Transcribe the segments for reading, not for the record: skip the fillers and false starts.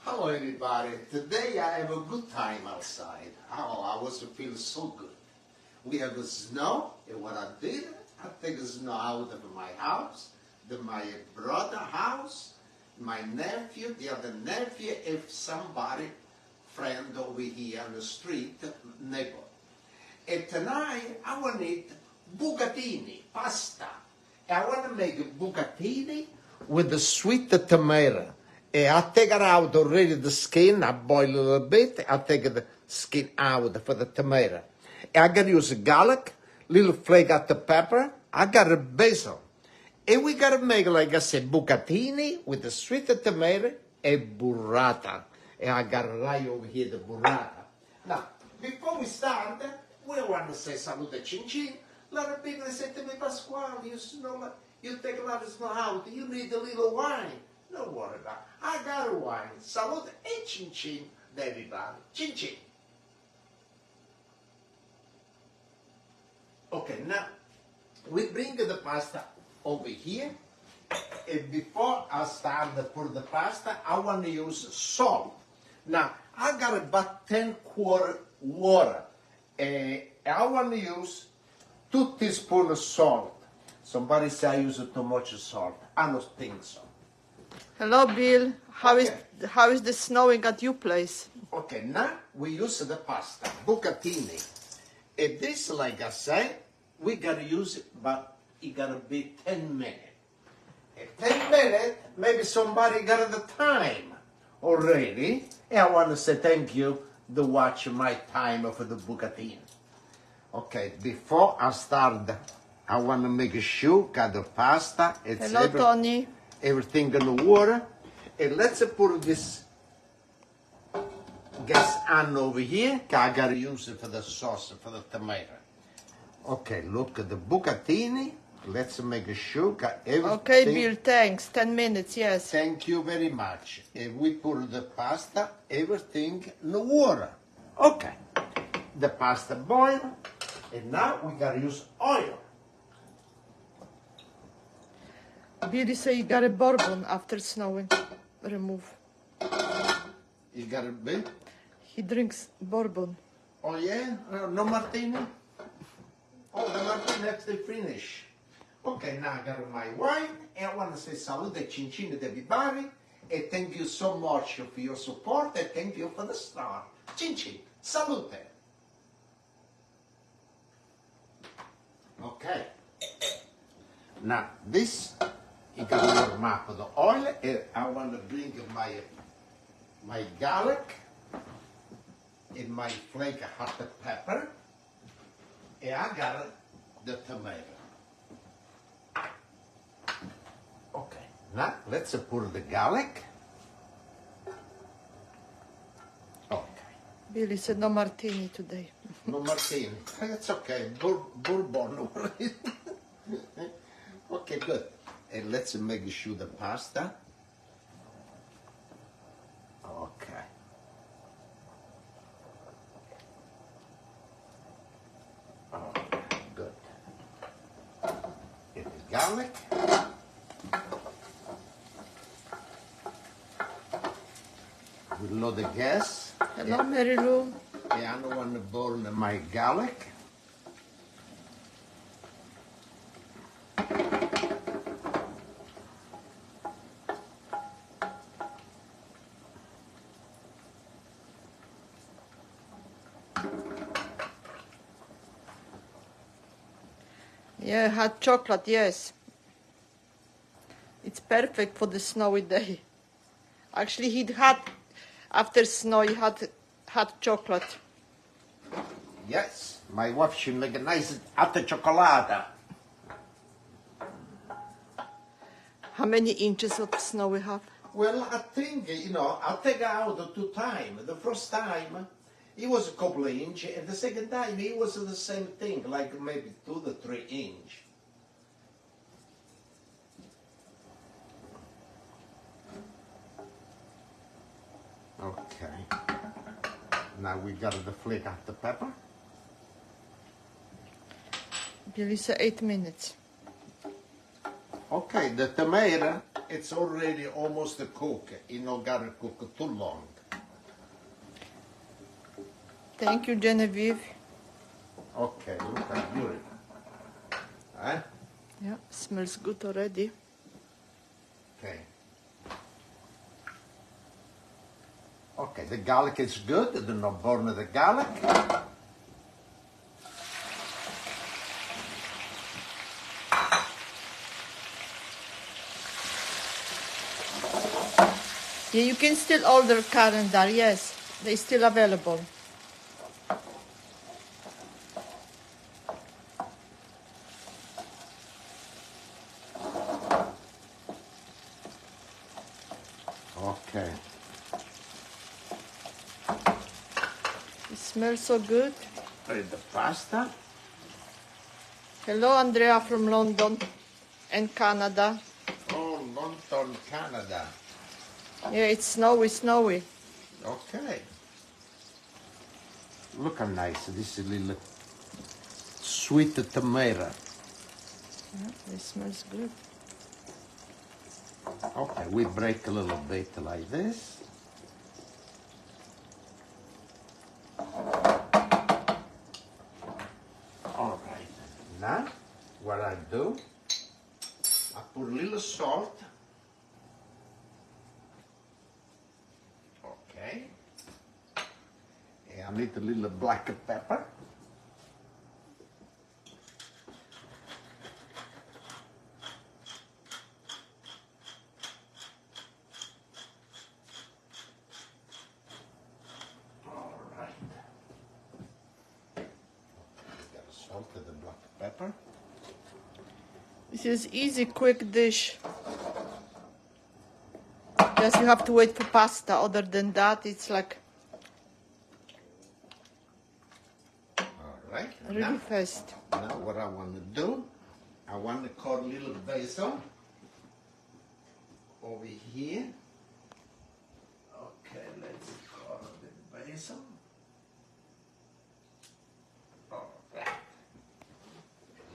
Hello everybody. Today I have a good time outside. Oh, I was feeling so good. We have snow, and what I did, I take the snow out of my house, my brother house, my nephew, the other nephew, if somebody, friend over here on the street, neighbor. And tonight I want to eat bucatini, pasta. I want to make bucatini with the sweet tomato. I take it out already, the skin, I boil a little bit, I take the skin out for the tomato. I gotta use garlic, little flake of the pepper, I got a basil. And we gotta make, like I said, bucatini with the sweet tomato and burrata. And I got right over here, the burrata. Now, before we start, we want to say salute chin chin. A lot of people say to me, Pasquale, you take a lot of snow out, you need a little wine. Don't worry about it. I got a wine. Salute and chin chin, everybody. Chin chin. Okay, now we bring the pasta over here. And before I start to put the pasta, I want to use salt. Now, I got about 10 quarts water. I want to use 2 teaspoons of salt. Somebody say I use too much salt. I don't think so. Hello, Bill. How is the snowing at your place? Okay, now we use the pasta, bucatini. And this, like I say, we gotta use it, but it gotta be 10 minutes. In 10 minutes, maybe somebody got the time already. And I want to say thank you to watch my time for the bucatini. Okay, before I start, I want to make sure got the pasta. Hello, Tony. Everything in the water. And let's put this gas on over here. I gotta use it for the sauce, for the tomato. Okay, look at the bucatini. Let's make sure got everything. Okay, Bill, thanks. 10 minutes, yes. Thank you very much. And we put the pasta, everything in the water. Okay. The pasta boil. And now we gotta use oil. Billy say you got a bourbon after snowing. Remove. You got a bit? He drinks bourbon. Oh yeah? No martini? Oh, the martini has to finish. Okay, now I got my wine. And I want to say salute chin chin to everybody. And thank you so much for your support. And thank you for the start. Chin chin. Salute. Okay. Now this, you got to warm up the oil. And I want to bring my garlic and my flake of hot pepper. And I got the tomato. Okay, now let's put the garlic. Okay. Billy said no martini today. No martini. That's okay. Bourbon. Okay, good. And let's make sure the pasta. Okay. Okay, good. And the garlic. We load the gas. Hello, Mary Lou. I don't want to burn my garlic. Yeah, hot chocolate, yes. It's perfect for the snowy day. Actually, he'd had, after snow, he had hot chocolate. Yes, my wife, she make a nice hot chocolate. How many inches of snow we have? Well, I think, I'll take out 2 times. The first time, it was a couple of inches, and the second time, it was the same thing, like maybe 2 to 3 inches. Okay. Now we got the flake of the pepper. Billy said 8 minutes. Okay, the tomato it's already almost cooked. You don't gotta cook too long. Thank you, Genevieve. Okay, look at beautiful. Huh? Yeah, smells good already. Okay. Okay, the garlic is good. Do not burn the garlic. Yeah, you can still order calendar, yes. They're still available. Okay. It smells so good. With the pasta. Hello, Andrea from London and Canada. Oh, London, Canada. Yeah, it's snowy. Okay. Look how nice. This is little sweet tomato. Yeah, it smells good. Okay, we break a little bit like this. All right. Now, what I do, I put a little salt. Okay. And I need a little black pepper. All right. Got salt and the black pepper. This is easy, quick dish. Just you have to wait for pasta. Other than that, it's like All right. really fast. Now what I want to do, I want to cut a little basil over here. Okay, let's cut the basil. All right.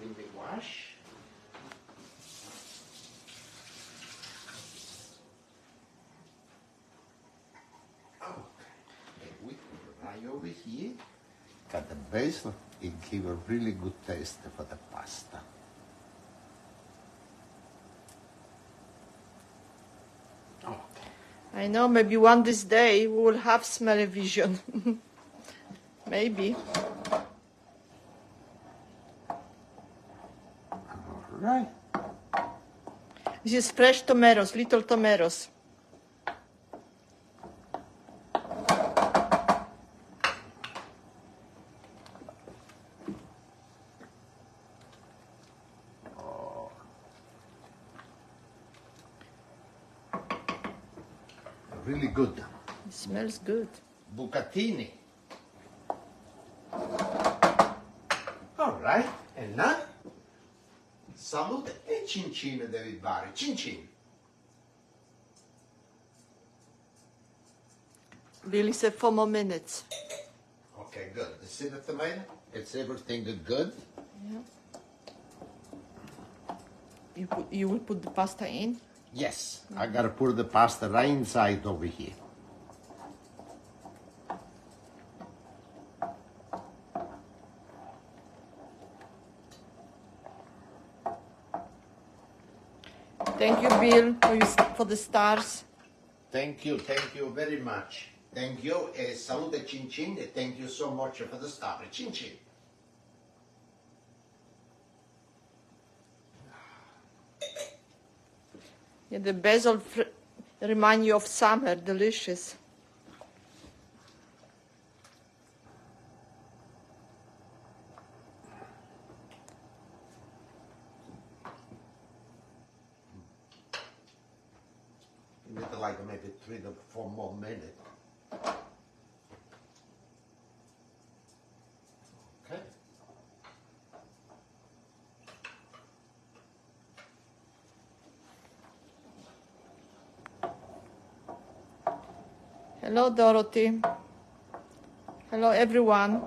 Really wash. Okay, we put right over here. Got the basil. It gives a really good taste for the pasta. Okay. I know, maybe one this day we will have smelly vision. Maybe. All right. This is fresh tomatoes, little tomatoes. Really good. It smells good. Bucatini. All right, and now, salute e cin cin everybody. Cin cin. Billy said 4 more minutes. Okay, good. See the tomato? It's everything good. Yeah. You will put the pasta in? Yes, I gotta put the pasta right inside over here. Thank you, Bill, for the stars. Thank you very much. Thank you, salute cin cin, e thank you so much for the star. Cin cin. Yeah, the basil remind you of summer, delicious. You need like maybe 3 to 4 more minutes. Okay. Hello, Dorothy. Hello, everyone.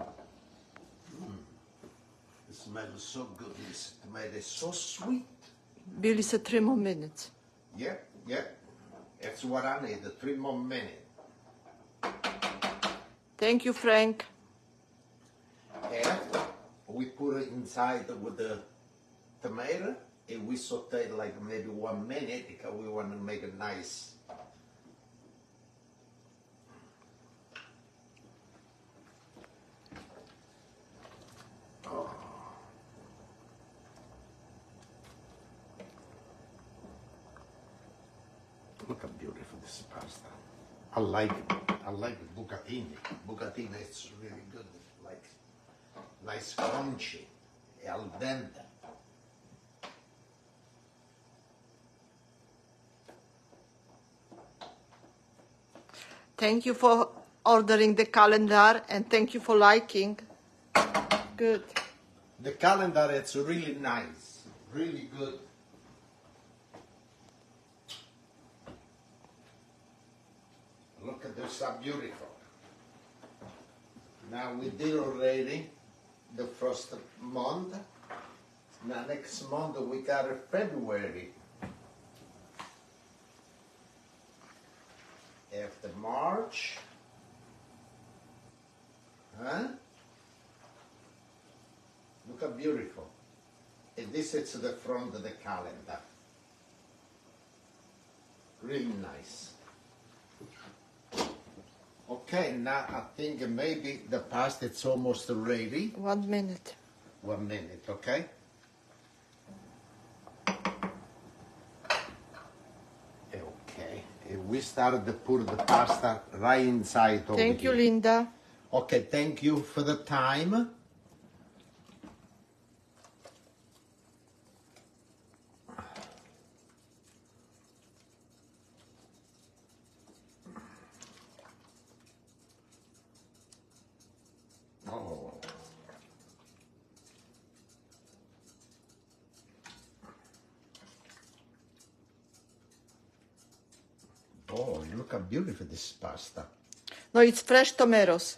It smells so good. This tomato is so sweet. Billy said 3 more minutes. Yeah, Yeah, that's what I need, 3 more minutes. Thank you, Frank. And we put it inside with the tomato, and we saute like maybe 1 minute because we want to make it nice. Oh. Look how beautiful this pasta. I like it. I like the bucatini. Bucatini is really good. Like nice crunchy, al dente. Thank you for ordering the calendar and thank you for liking. Good. The calendar is really nice, really good. Look at this, how beautiful. Now we did already the first month. Now next month we got February. After March. Huh? Look how beautiful. And this is the front of the calendar. Really nice. Okay, now I think maybe the pasta is almost ready. 1 minute. 1 minute, okay? Okay, and we started to put the pasta right inside over Thank you, here. Linda. Okay, thank you for the time. Oh. Oh, look how beautiful this pasta. No, it's fresh tomatoes.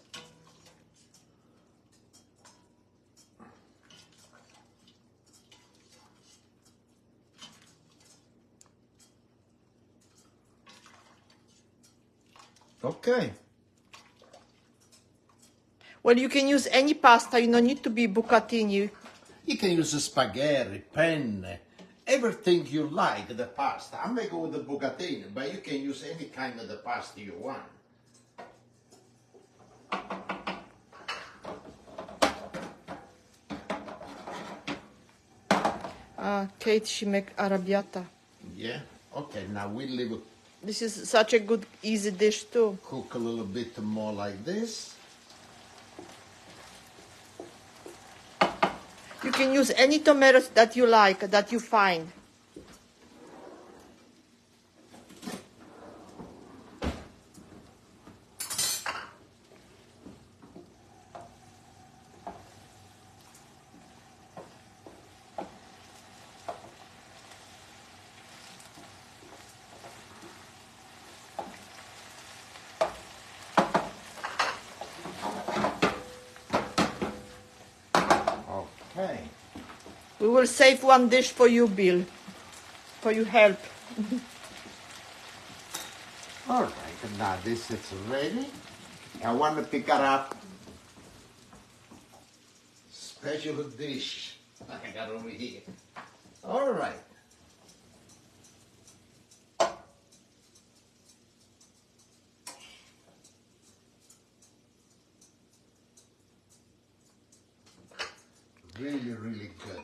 Okay. Well, you can use any pasta. You don't need to be bucatini. You can use spaghetti, penne, everything you like, the pasta. I'm making with the bucatini, but you can use any kind of the pasta you want. Kate, she make arrabbiata. Yeah? Okay, now we leave it This is such a good, easy dish too. cook a little bit more like this. You can use any tomatoes that you like, that you find. Okay. We will save one dish for you, Bill, for your help. All right, now this is ready. I want to pick it up. Special dish I got over here. All right. Really, really good.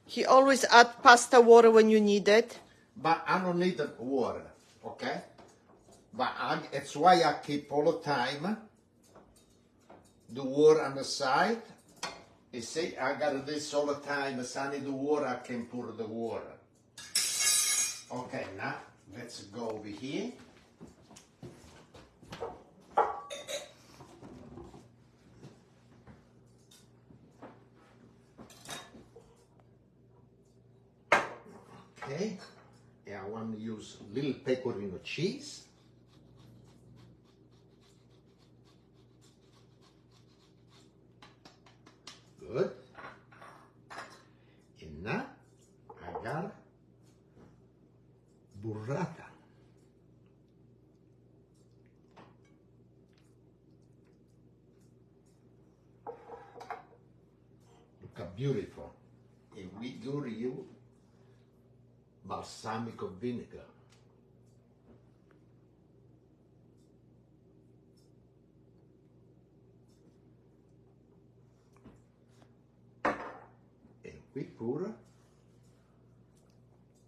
He always add pasta water when you need it. But I don't need the water, okay? But it's why I keep all the time the water on the side. You see, I got this all the time. As I need the water, I can pour the water. Okay, now let's go over here. Okay, and I want to use little pecorino cheese. Good. And now I got burrata. Look how beautiful. And we do you balsamic vinegar. And we put a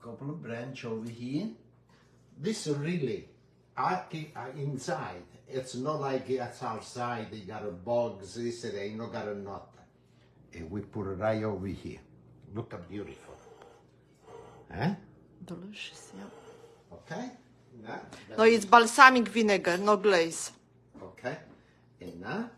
couple of branch over here. This really, inside, it's not like it's outside, they got a box, this, they not got a nut. And we put it right over here. Look how beautiful. Eh? Delicious, yeah. Okay? Now, No, it's balsamic vinegar, no glaze. okay. And now,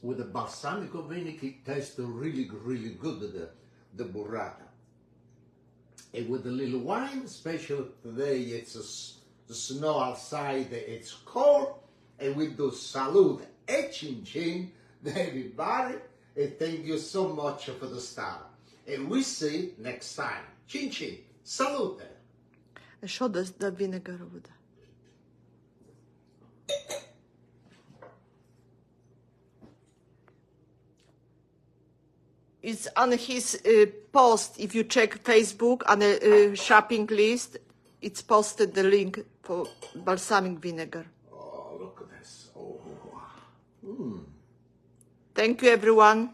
with the balsamic vinegar, it tastes really, really good, the burrata. And with the little wine, especially today, it's the snow outside, it's cold, and we do salute e chin chin everybody, and thank you so much for the start. And we see next time. Chin chin, salute. Show the vinegar over there. It's on his post. If you check Facebook on the shopping list, it's posted the link for balsamic vinegar. Oh, look at this. Oh, wow. Thank you, everyone.